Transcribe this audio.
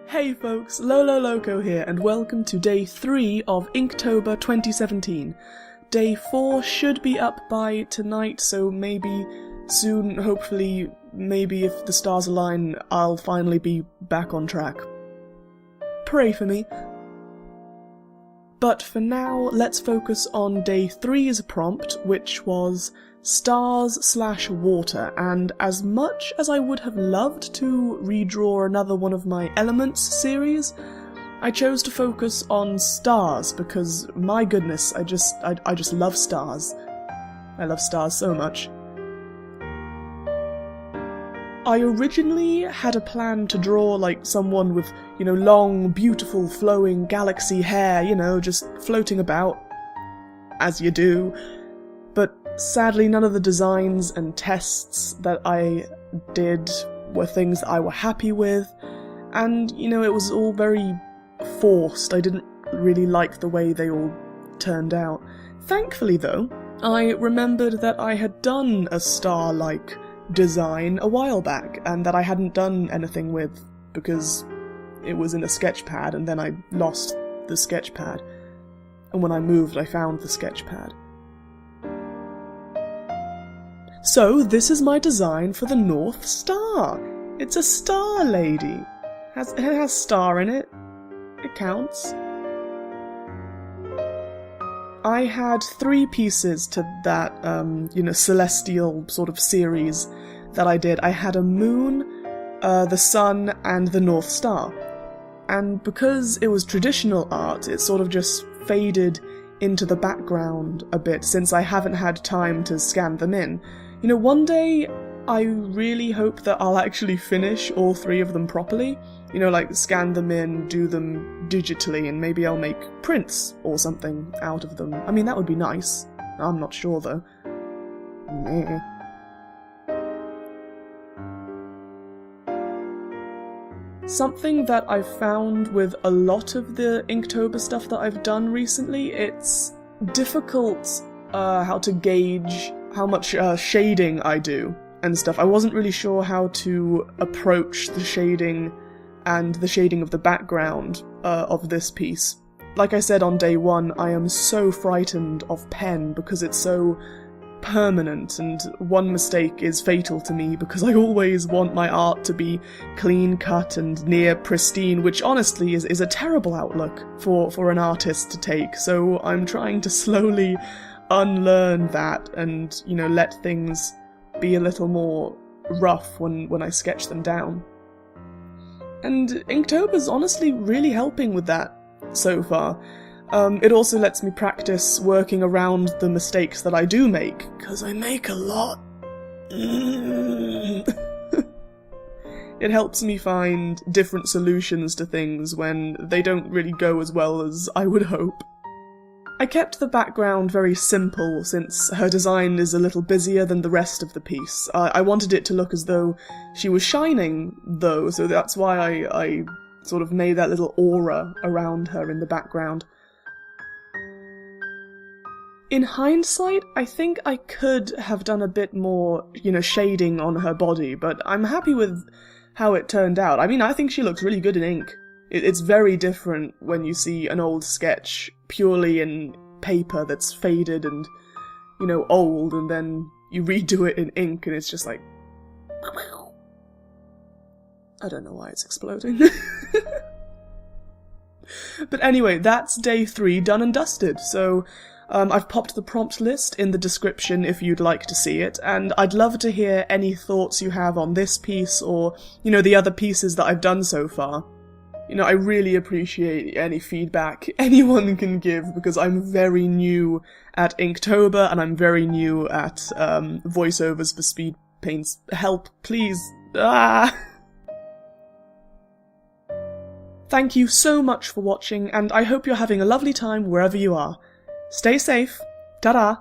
Hey folks, Lolo Loco here, and welcome to day 3 of Inktober 2017. Day 4 should be up by tonight, so maybe soon, hopefully, maybe if the stars align, I'll finally be back on track. Pray for me. But for now, let's focus on day 3's prompt, which was stars/water, and as much as I would have loved to redraw another one of my Elements series, I chose to focus on stars because, my goodness, I just love stars. I love stars so much. I originally had a plan to draw like someone with, long, beautiful, flowing galaxy hair, just floating about, as you do. But sadly, none of the designs and tests that I did were things that I were happy with, and, it was all very forced. I didn't really like the way they all turned out. Thankfully, though, I remembered that I had done a star-like design a while back, and that I hadn't done anything with, because it was in a sketch pad, and then I lost the sketch pad. And when I moved, I found the sketch pad. So, this is my design for the North Star. It's a star lady. It has star in it. It counts. I had 3 pieces to that, celestial sort of series that I did. I had a moon, the sun, and the North Star. And because it was traditional art, it sort of just faded into the background a bit, since I haven't had time to scan them in. One day, I really hope that I'll actually finish all 3 of them properly. Scan them in, do them digitally, and maybe I'll make prints or something out of them. I mean, that would be nice. I'm not sure, though. Meh. Something that I've found with a lot of the Inktober stuff that I've done recently, it's difficult how to gauge how much shading I do and stuff. I wasn't really sure how to approach the shading and the shading of the background of this piece. Like I said on day 1, I am so frightened of pen because it's so permanent, and one mistake is fatal to me because I always want my art to be clean cut and near pristine, which honestly is a terrible outlook for an artist to take, so I'm trying to slowly unlearn that and, let things be a little more rough when I sketch them down. And Inktober's honestly really helping with that so far. It also lets me practice working around the mistakes that I do make, because I make a lot. It helps me find different solutions to things when they don't really go as well as I would hope. I kept the background very simple, since her design is a little busier than the rest of the piece. I wanted it to look as though she was shining, though, so that's why I sort of made that little aura around her in the background. In hindsight, I think I could have done a bit more, shading on her body, but I'm happy with how it turned out. I mean, I think she looks really good in ink. It's very different when you see an old sketch purely in paper that's faded and, old, and then you redo it in ink and it's just like... I don't know why it's exploding. But anyway, that's day 3 done and dusted, so I've popped the prompt list in the description if you'd like to see it, and I'd love to hear any thoughts you have on this piece or, the other pieces that I've done so far. I really appreciate any feedback anyone can give, because I'm very new at Inktober, and I'm very new at voiceovers for speed paints. Help, please. Ah! Thank you so much for watching, and I hope you're having a lovely time wherever you are. Stay safe. Ta-da!